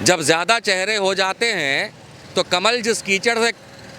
जब ज़्यादा चेहरे हो जाते हैं तो कमल जिस कीचड़ से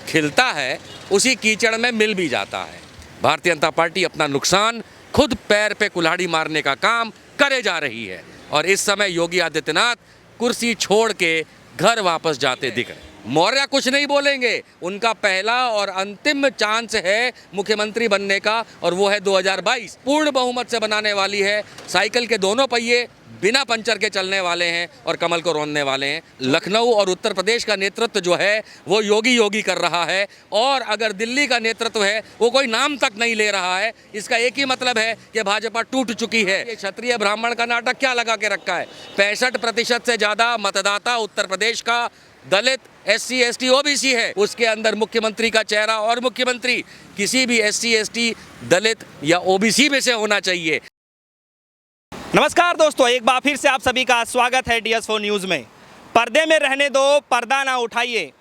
खिलता है उसी कीचड़ में मिल भी जाता है। भारतीय जनता पार्टी अपना नुकसान खुद पैर पे कुल्हाड़ी मारने का काम करे जा रही है और इस समय योगी आदित्यनाथ कुर्सी छोड़ के घर वापस जाते दिख रहे। मौर्य कुछ नहीं बोलेंगे, उनका पहला और अंतिम चांस है मुख्यमंत्री बनने का और वो है 2022। पूर्ण बहुमत से बनाने वाली है। साइकिल के दोनों पहिए बिना पंचर के चलने वाले हैं और कमल को रौंदने वाले हैं। लखनऊ और उत्तर प्रदेश का नेतृत्व जो है वो योगी कर रहा है और अगर दिल्ली का नेतृत्व है वो कोई नाम तक नहीं ले रहा है। इसका एक ही मतलब है कि भाजपा टूट चुकी है। ये क्षत्रिय ब्राह्मण का नाटक क्या लगा के रखा है? 65% से ज़्यादा मतदाता उत्तर प्रदेश का दलित, SC, ST, OBC है। उसके अंदर मुख्यमंत्री का चेहरा और मुख्यमंत्री किसी भी SC, ST, दलित या OBC में से होना चाहिए। नमस्कार दोस्तों, एक बार फिर से आप सभी का स्वागत है DS4 न्यूज़ में। पर्दे में रहने दो, पर्दा ना उठाइए।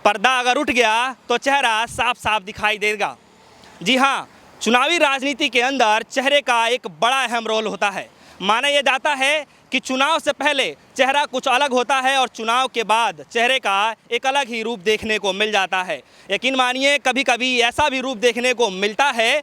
पर्दा अगर उठ गया तो चेहरा साफ साफ दिखाई देगा। जी हाँ, चुनावी राजनीति के अंदर चेहरे का एक बड़ा अहम रोल होता है। माना यह जाता है कि चुनाव से पहले चेहरा कुछ अलग होता है और चुनाव के बाद चेहरे का एक अलग ही रूप देखने को मिल जाता है। यकीन मानिए, कभी कभी ऐसा भी रूप देखने को मिलता है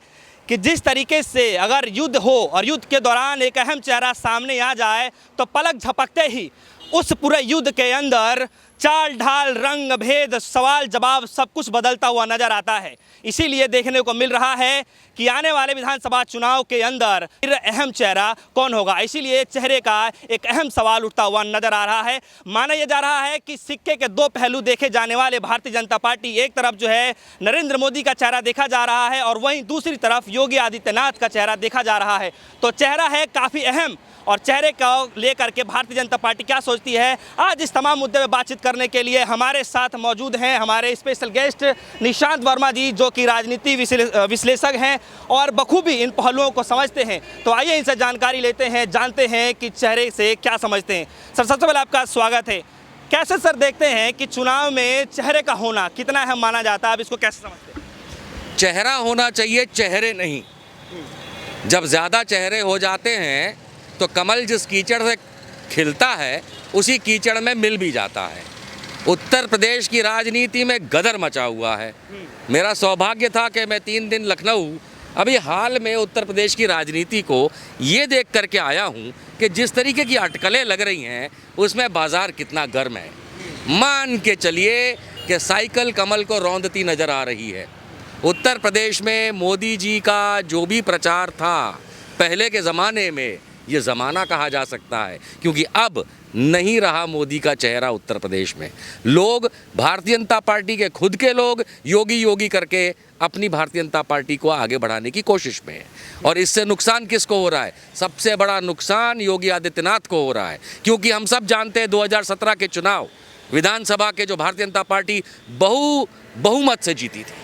कि जिस तरीके से अगर युद्ध हो और युद्ध के दौरान एक अहम चेहरा सामने आ जाए तो पलक झपकते ही उस पूरे युद्ध के अंदर चाल ढाल, रंग भेद, सवाल जवाब सब कुछ बदलता हुआ नजर आता है। इसीलिए देखने को मिल रहा है कि आने वाले विधानसभा चुनाव के अंदर फिर अहम चेहरा कौन होगा। इसीलिए चेहरे का एक अहम सवाल उठता हुआ नजर आ रहा है। माना यह जा रहा है कि सिक्के के दो पहलू देखे जाने वाले भारतीय जनता पार्टी, एक तरफ जो है नरेंद्र मोदी का चेहरा देखा जा रहा है और वहीं दूसरी तरफ योगी आदित्यनाथ का चेहरा देखा जा रहा है। तो चेहरा है काफ़ी अहम और चेहरे को लेकर के भारतीय जनता पार्टी क्या सोचती है, आज इस तमाम मुद्दे में बातचीत करने के लिए हमारे साथ मौजूद हैं हमारे स्पेशल गेस्ट निशांत वर्मा जी, जो कि राजनीति विश्लेषक हैं और बखूबी इन पहलुओं को समझते हैं। तो आइए इनसे जानकारी लेते हैं, जानते हैं कि चेहरे से क्या समझते हैं। सर, सबसे पहले आपका स्वागत है। कैसे सर देखते हैं कि चुनाव में चेहरे का होना कितना अहम माना जाता है, आप इसको कैसे समझते हैं? चेहरा होना चाहिए, चेहरे नहीं। जब ज़्यादा चेहरे हो जाते हैं तो कमल जिस कीचड़ से खिलता है उसी कीचड़ में मिल भी जाता है। उत्तर प्रदेश की राजनीति में गदर मचा हुआ है। मेरा सौभाग्य था कि मैं 3 दिन लखनऊ अभी हाल में उत्तर प्रदेश की राजनीति को ये देख करके आया हूँ कि जिस तरीके की अटकलें लग रही हैं उसमें बाज़ार कितना गर्म है। मान के चलिए कि साइकिल कमल को रौंदती नज़र आ रही है। उत्तर प्रदेश में मोदी जी का जो भी प्रचार था पहले के ज़माने में, ये ज़माना कहा जा सकता है क्योंकि अब नहीं रहा मोदी का चेहरा उत्तर प्रदेश में। लोग, भारतीय जनता पार्टी के खुद के लोग योगी करके अपनी भारतीय जनता पार्टी को आगे बढ़ाने की कोशिश में है और इससे नुकसान किसको हो रहा है? सबसे बड़ा नुकसान योगी आदित्यनाथ को हो रहा है क्योंकि हम सब जानते हैं 2017 के चुनाव विधानसभा के जो भारतीय जनता पार्टी बहुमत से जीती थी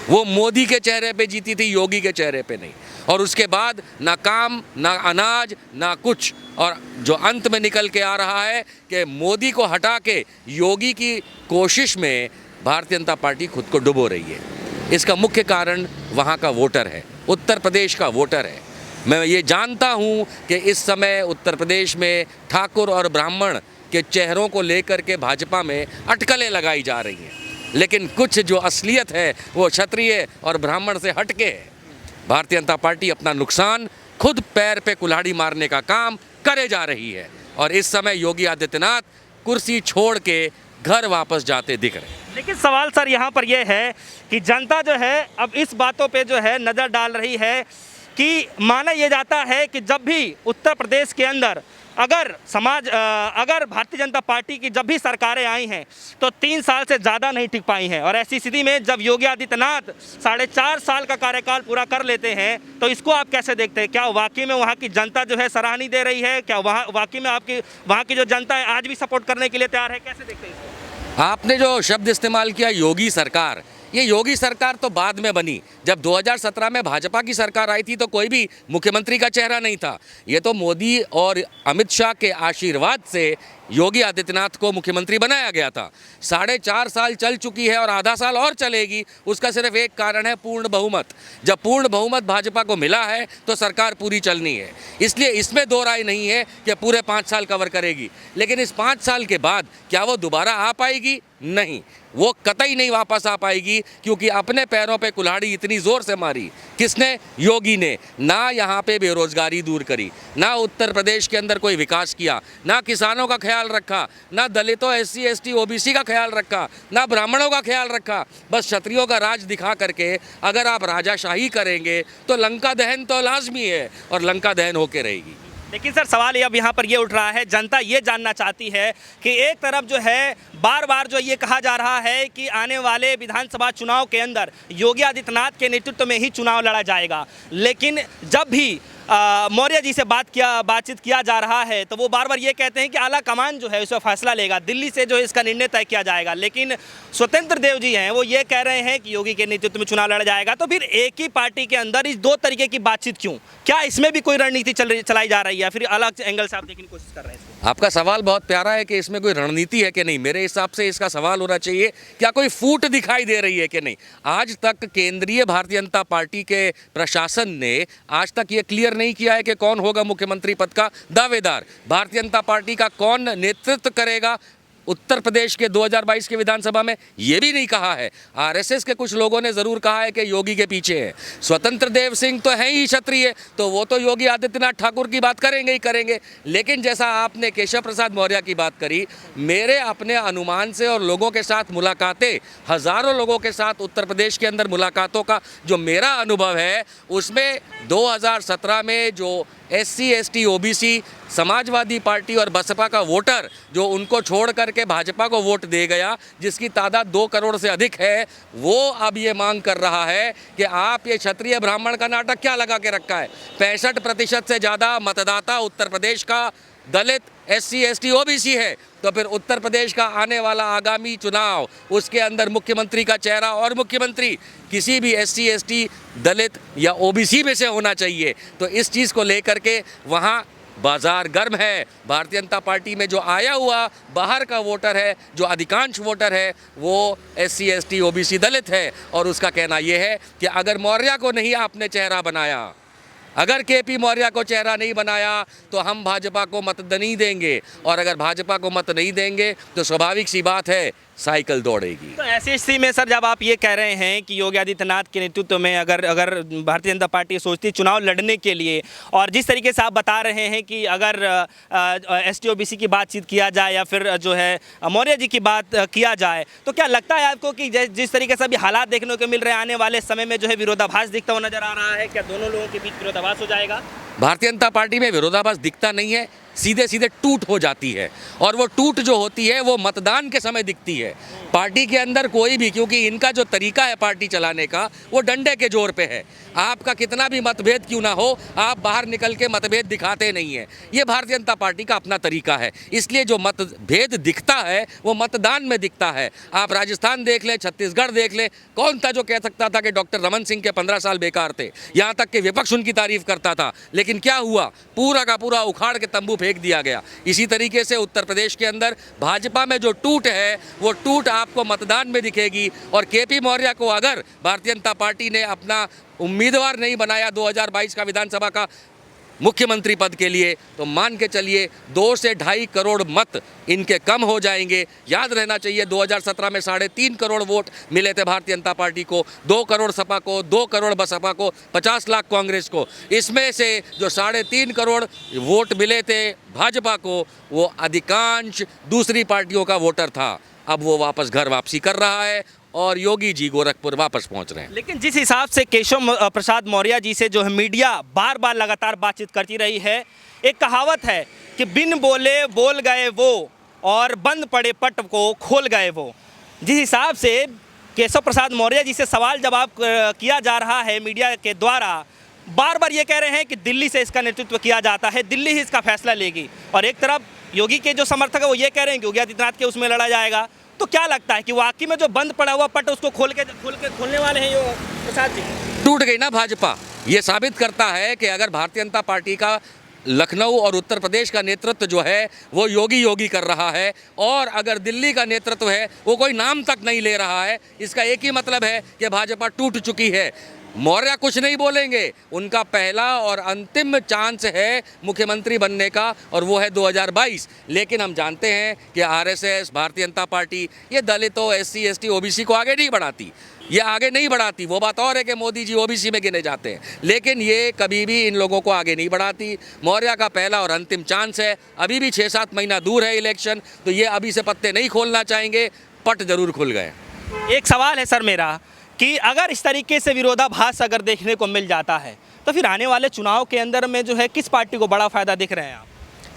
वो मोदी के चेहरे पे जीती थी, योगी के चेहरे पे नहीं। और उसके बाद ना काम, ना अनाज, ना कुछ, और जो अंत में निकल के आ रहा है कि मोदी को हटा के योगी की कोशिश में भारतीय जनता पार्टी खुद को डुबो रही है। इसका मुख्य कारण वहाँ का वोटर है, उत्तर प्रदेश का वोटर है। मैं ये जानता हूँ कि इस समय उत्तर प्रदेश में ठाकुर और ब्राह्मण के चेहरों को लेकर के भाजपा में अटकलें लगाई जा रही हैं, लेकिन कुछ जो असलियत है वो क्षत्रिय और ब्राह्मण से हटके है। भारतीय जनता पार्टी अपना नुकसान खुद पैर पे कुल्हाड़ी मारने का काम करे जा रही है और इस समय योगी आदित्यनाथ कुर्सी छोड़ के घर वापस जाते दिख रहे हैं। लेकिन सवाल सर यहाँ पर यह है कि जनता जो है अब इस बातों पे जो है नज़र डाल रही है कि माना यह जाता है कि जब भी उत्तर प्रदेश के अंदर अगर भारतीय जनता पार्टी की जब भी सरकारें आई हैं तो 3 साल से ज़्यादा नहीं टिक पाई हैं और ऐसी स्थिति में जब योगी आदित्यनाथ 4.5 साल का कार्यकाल पूरा कर लेते हैं तो इसको आप कैसे देखते हैं? क्या वाकई में वहाँ की जनता जो है सराहनीय दे रही है? क्या वाकई में आपकी वहाँ की जो जनता है आज भी सपोर्ट करने के लिए तैयार है? कैसे देखते हैं इसको? आपने जो शब्द इस्तेमाल किया योगी सरकार, ये योगी सरकार तो बाद में बनी। जब 2017 में भाजपा की सरकार आई थी तो कोई भी मुख्यमंत्री का चेहरा नहीं था। ये तो मोदी और अमित शाह के आशीर्वाद से योगी आदित्यनाथ को मुख्यमंत्री बनाया गया था। 4.5 साल चल चुकी है और आधा साल और चलेगी। उसका सिर्फ एक कारण है, पूर्ण बहुमत। जब पूर्ण बहुमत भाजपा को मिला है तो सरकार पूरी चलनी है। इसलिए इसमें दो राय नहीं है कि पूरे 5 साल कवर करेगी, लेकिन इस 5 साल के बाद क्या वो दोबारा आ पाएगी? नहीं, वो कतई नहीं वापस आ पाएगी, क्योंकि अपने पैरों पे कुल्हाड़ी इतनी ज़ोर से मारी किसने? योगी ने। ना यहाँ पे बेरोजगारी दूर करी, ना उत्तर प्रदेश के अंदर कोई विकास किया, ना किसानों का ख्याल रखा, ना दलितों, SC ST OBC का ख्याल रखा, ना ब्राह्मणों का ख्याल रखा। बस क्षत्रियों का राज दिखा करके अगर आप राजाशाही करेंगे तो लंका दहन तो लाजमी है और लंका दहन होके रहेगी। लेकिन सर सवाल ये अब यहाँ पर ये उठ रहा है, जनता ये जानना चाहती है कि एक तरफ जो है बार बार जो ये कहा जा रहा है कि आने वाले विधानसभा चुनाव के अंदर योगी आदित्यनाथ के नेतृत्व में ही चुनाव लड़ा जाएगा, लेकिन जब भी मौर्य जी से बातचीत किया जा रहा है तो वो बार बार ये कहते हैं कि आला कमान जो है उसका फैसला लेगा, दिल्ली से जो है इसका निर्णय तय किया जाएगा। लेकिन स्वतंत्र देव जी हैं, वो ये कह रहे हैं कि योगी के नेतृत्व में चुनाव लड़ा जाएगा। तो फिर एक ही पार्टी के अंदर इस दो तरीके की बातचीत क्यों? क्या इसमें भी कोई रणनीति चलाई जा रही है, फिर अलग एंगल से आप देखने की कोशिश कर रहे हैं? आपका सवाल बहुत प्यारा है कि इसमें कोई रणनीति है कि नहीं। मेरे हिसाब से इसका सवाल होना चाहिए, क्या कोई फूट दिखाई दे रही है कि नहीं। आज तक केंद्रीय भारतीय जनता पार्टी के प्रशासन ने आज तक ये क्लियर नहीं किया है कि कौन होगा मुख्यमंत्री पद का दावेदार। भारतीय जनता पार्टी का कौन नेतृत्व करेगा उत्तर प्रदेश के 2022 के विधानसभा में, ये भी नहीं कहा है। RSS के कुछ लोगों ने ज़रूर कहा है कि योगी के पीछे है। स्वतंत्र देव सिंह तो हैं ही क्षत्रिय, तो वो तो योगी आदित्यनाथ ठाकुर की बात करेंगे ही करेंगे। लेकिन जैसा आपने केशव प्रसाद मौर्य की बात करी, मेरे अपने अनुमान से और लोगों के साथ मुलाकातें, हज़ारों लोगों के साथ उत्तर प्रदेश के अंदर मुलाकातों का जो मेरा अनुभव है, उसमें 2017 में जो SC ST OBC Samajwadi party और बसपा का वोटर जो उनको छोड़ करके भाजपा को वोट दे गया, जिसकी तादाद 2 करोड़ से अधिक है, वो अब ये मांग कर रहा है कि आप ये क्षत्रिय ब्राह्मण का नाटक क्या लगा के रखा है। 65% से ज़्यादा मतदाता उत्तर प्रदेश का दलित, SC ST OBC है। तो फिर उत्तर प्रदेश का आने वाला आगामी चुनाव, उसके अंदर मुख्यमंत्री का चेहरा और मुख्यमंत्री किसी भी SC ST दलित या OBC में से होना चाहिए। तो इस चीज़ को लेकर के वहाँ बाजार गर्म है। भारतीय जनता पार्टी में जो आया हुआ बाहर का वोटर है, जो अधिकांश वोटर है, वो SC ST OBC दलित है। और उसका कहना यह है कि अगर मौर्य को नहीं आपने चेहरा बनाया, अगर KP मौर्य को चेहरा नहीं बनाया, तो हम भाजपा को मत नहीं देंगे। और अगर भाजपा को मत नहीं देंगे तो स्वाभाविक सी बात है, साइकिल दौड़ेगी। तो ऐसी स्थिति में सर, जब आप ये कह रहे हैं कि योगी आदित्यनाथ के नेतृत्व में अगर भारतीय जनता पार्टी सोचती है चुनाव लड़ने के लिए, और जिस तरीके से आप बता रहे हैं कि अगर ST OBC की बातचीत किया जाए या फिर जो है मौर्य जी की बात किया जाए, तो क्या लगता है आपको कि जिस तरीके से अभी हालात देखने को मिल रहे हैं, आने वाले समय में जो है विरोधाभास दिखता हुआ नजर आ रहा है? क्या दोनों लोगों के बीच विरोधाभास हो जाएगा? भारतीय जनता पार्टी में विरोधाभास दिखता नहीं है, सीधे सीधे टूट हो जाती है। और वो टूट जो होती है वो मतदान के समय दिखती है। पार्टी के अंदर कोई भी, क्योंकि इनका जो तरीका है पार्टी चलाने का, वो डंडे के जोर पे है। आपका कितना भी मतभेद क्यों ना हो, आप बाहर निकल के मतभेद दिखाते नहीं है। ये भारतीय जनता पार्टी का अपना तरीका है। इसलिए जो मतभेद दिखता है वो मतदान में दिखता है। आप राजस्थान देख लें, छत्तीसगढ़ देख लें, कौन था जो कह सकता था कि डॉक्टर रमन सिंह के 15 साल बेकार थे? यहाँ तक कि विपक्ष उनकी तारीफ करता था, लेकिन क्या हुआ? पूरा का पूरा उखाड़ के तंबू फेंक दिया गया। इसी तरीके से उत्तर प्रदेश के अंदर भाजपा में जो टूट है, वो टूट आपको मतदान में दिखेगी। और KP मौर्य को अगर भारतीय जनता पार्टी ने अपना उम्मीदवार नहीं बनाया 2022 का विधानसभा का मुख्यमंत्री पद के लिए, तो मान के चलिए 2 से 2.5 करोड़ मत इनके कम हो जाएंगे। याद रहना चाहिए 2017 में 3.5 करोड़ वोट मिले थे भारतीय जनता पार्टी को, 2 करोड़ सपा को, 2 करोड़ बसपा को, 50 लाख कांग्रेस को। इसमें से जो 3.5 करोड़ वोट मिले थे भाजपा को, वो अधिकांश दूसरी पार्टियों का वोटर था। अब वो वापस घर वापसी कर रहा है और योगी जी गोरखपुर वापस पहुंच रहे हैं। लेकिन जिस हिसाब से केशव प्रसाद मौर्य जी से जो है मीडिया बार बार लगातार बातचीत करती रही है, एक कहावत है कि बिन बोले बोल गए वो और बंद पड़े पट को खोल गए वो। जिस हिसाब से केशव प्रसाद मौर्य जी से सवाल जवाब किया जा रहा है मीडिया के द्वारा, बार बार ये कह रहे हैं कि दिल्ली से इसका नेतृत्व किया जाता है, दिल्ली ही इसका फैसला लेगी। और एक तरफ योगी के जो समर्थक है वो ये कह रहे हैं कि योगी आदित्यनाथ के उसमें लड़ा जाएगा। तो क्या लगता है कि वाकई में जो बंद पड़ा हुआ पट उसको खोलने वाले हैं प्रसाद जी? टूट गई ना भाजपा। ये साबित करता है कि अगर भारतीय जनता पार्टी का लखनऊ और उत्तर प्रदेश का नेतृत्व जो है वो योगी कर रहा है, और अगर दिल्ली का नेतृत्व है वो कोई नाम तक नहीं ले रहा है। इसका एक ही मतलब है कि भाजपा टूट चुकी है। मौर्य कुछ नहीं बोलेंगे, उनका पहला और अंतिम चांस है मुख्यमंत्री बनने का, और वो है 2022। लेकिन हम जानते हैं कि आरएसएस, भारतीय जनता पार्टी ये दलितों, एससी, एसटी, ओबीसी को आगे नहीं बढ़ाती, ये आगे नहीं बढ़ाती। वो बात और है कि मोदी जी ओबीसी में गिने जाते हैं, लेकिन ये कभी भी इन लोगों को आगे नहीं बढ़ाती। मौर्य का पहला और अंतिम चांस है। अभी भी 6-7 महीना दूर है इलेक्शन, तो ये अभी से पत्ते नहीं खोलना चाहेंगे, पट जरूर खुल गए। एक सवाल है सर मेरा कि अगर इस तरीके से विरोधाभास अगर देखने को मिल जाता है तो फिर आने वाले चुनाव के अंदर में जो है किस पार्टी को बड़ा फायदा दिख रहे हैं आप?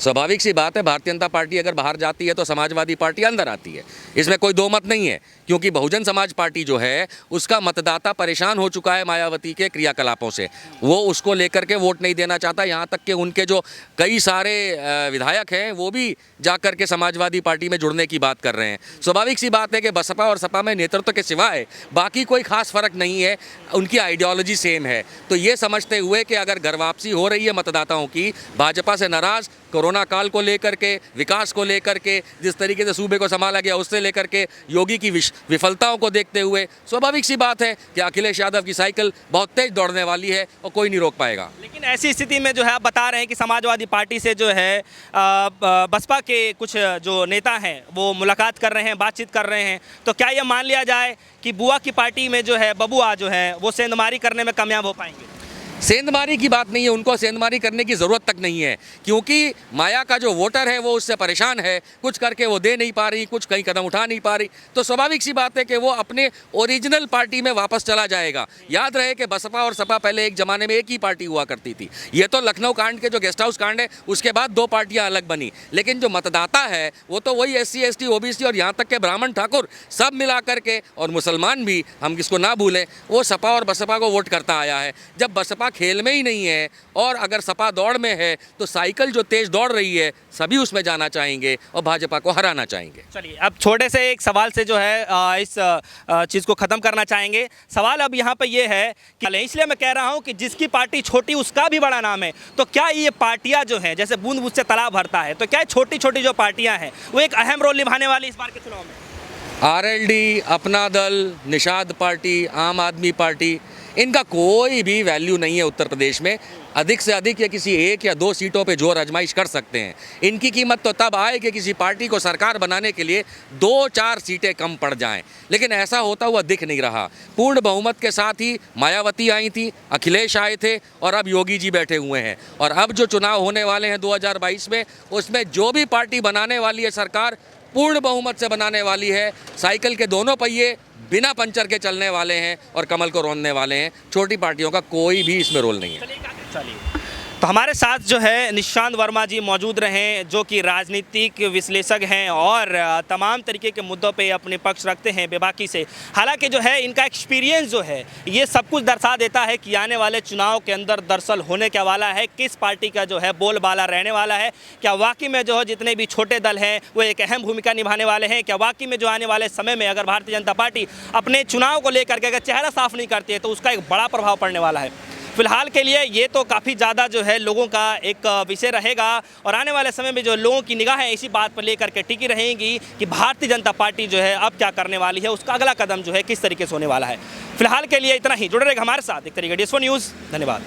स्वाभाविक सी बात है, भारतीय जनता पार्टी अगर बाहर जाती है तो समाजवादी पार्टी अंदर आती है, इसमें कोई दो मत नहीं है। क्योंकि बहुजन समाज पार्टी जो है उसका मतदाता परेशान हो चुका है मायावती के क्रियाकलापों से, वो उसको लेकर के वोट नहीं देना चाहता। यहाँ तक कि उनके जो कई सारे विधायक हैं वो भी जाकर के समाजवादी पार्टी में जुड़ने की बात कर रहे हैं। स्वाभाविक सी बात है कि बसपा और सपा में नेतृत्व के सिवाय बाकी कोई खास फर्क नहीं है, उनकी आइडियोलॉजी सेम है। तो ये समझते हुए कि अगर घर वापसी हो रही है मतदाताओं की भाजपा से नाराज़, कोरोना काल को लेकर के, विकास को लेकर के, जिस तरीके से सूबे को संभाला गया उससे लेकर के, योगी की विफलताओं को देखते हुए स्वाभाविक सी बात है कि अखिलेश यादव की साइकिल बहुत तेज दौड़ने वाली है और कोई नहीं रोक पाएगा। लेकिन ऐसी स्थिति में जो है आप बता रहे हैं कि समाजवादी पार्टी से जो है बसपा के कुछ जो नेता हैं वो मुलाकात कर रहे हैं, बातचीत कर रहे हैं, तो क्या ये मान लिया जाए कि बुआ की पार्टी में जो है बबुआ जो है वो सेंधमारी करने में कामयाब हो पाएंगे? सेंधमारी की बात नहीं है, उनको सेंधमारी करने की ज़रूरत तक नहीं है, क्योंकि माया का जो वोटर है वो उससे परेशान है, कुछ करके वो दे नहीं पा रही, कुछ कहीं कदम उठा नहीं पा रही। तो स्वाभाविक सी बात है कि वो अपने ओरिजिनल पार्टी में वापस चला जाएगा। याद रहे कि बसपा और सपा पहले एक ज़माने में एक ही पार्टी हुआ करती थी। ये तो लखनऊ कांड के जो गेस्ट हाउस कांड है उसके बाद 2 पार्टियाँ अलग बनी, लेकिन जो मतदाता है वो तो वही SC, ST, OBC और यहाँ तक के ब्राह्मण ठाकुर सब मिला करके, और मुसलमान भी, हम किसको ना भूलें, वो सपा और बसपा को वोट करता आया है। जब बसपा खेल में ही नहीं है और अगर सपा दौड़ में है तो साइकिल जो तेज दौड़ रही है सभी उसमें जाना चाहेंगे और भाजपा को हराना चाहेंगे। चलिए अब छोटे से एक सवाल से जो है इस चीज़ को ख़त्म करना चाहेंगे। सवाल अब यहाँ पे ये है कि इसलिए मैं कह रहा हूँ कि जिसकी पार्टी छोटी उसका भी बड़ा नाम है, तो क्या ये पार्टियाँ जो हैं जैसे बूंद बूंद से तालाब भरता है, तो क्या छोटी छोटी जो पार्टियाँ हैं वो एक अहम रोल निभाने वाली इस बार के चुनाव में? RLD, अपना दल, निषाद पार्टी, आम आदमी पार्टी, इनका कोई भी वैल्यू नहीं है उत्तर प्रदेश में। अधिक से अधिक ये किसी 1 या 2 सीटों पे जोर आजमाइश कर सकते हैं। इनकी कीमत तो तब आए कि किसी पार्टी को सरकार बनाने के लिए 2-4 सीटें कम पड़ जाएं, लेकिन ऐसा होता हुआ दिख नहीं रहा। पूर्ण बहुमत के साथ ही मायावती आई थी, अखिलेश आए थे और अब योगी जी बैठे हुए हैं। और अब जो चुनाव होने वाले हैं 2022 में, उसमें जो भी पार्टी बनाने वाली है सरकार पूर्ण बहुमत से बनाने वाली है। साइकिल के दोनों पहिए बिना पंचर के चलने वाले हैं और कमल को रोनने वाले हैं। छोटी पार्टियों का कोई भी इसमें रोल नहीं है। चलिए तो हमारे साथ जो है निशांत वर्मा जी मौजूद रहे, जो कि राजनीतिक विश्लेषक हैं और तमाम तरीके के मुद्दों पे अपने पक्ष रखते हैं बेबाकी से। हालांकि जो है इनका एक्सपीरियंस जो है ये सब कुछ दर्शा देता है कि आने वाले चुनाव के अंदर दरअसल होने क्या वाला है, किस पार्टी का जो है बोलबाला रहने वाला है। क्या वाकई में जो है जितने भी छोटे दल हैं वो एक अहम भूमिका निभाने वाले हैं? क्या वाकई में जो आने वाले समय में अगर भारतीय जनता पार्टी अपने चुनाव को लेकर के अगर चेहरा साफ नहीं करती है तो उसका एक बड़ा प्रभाव पड़ने वाला है? फिलहाल के लिए ये तो काफ़ी ज़्यादा जो है लोगों का एक विषय रहेगा और आने वाले समय में जो लोगों की निगाहें इसी बात पर लेकर के टिकी रहेंगी कि भारतीय जनता पार्टी जो है अब क्या करने वाली है, उसका अगला कदम जो है किस तरीके से होने वाला है। फिलहाल के लिए इतना ही। जुड़े रहेगा हमारे साथ, एक तरीके DS4 न्यूज़। धन्यवाद।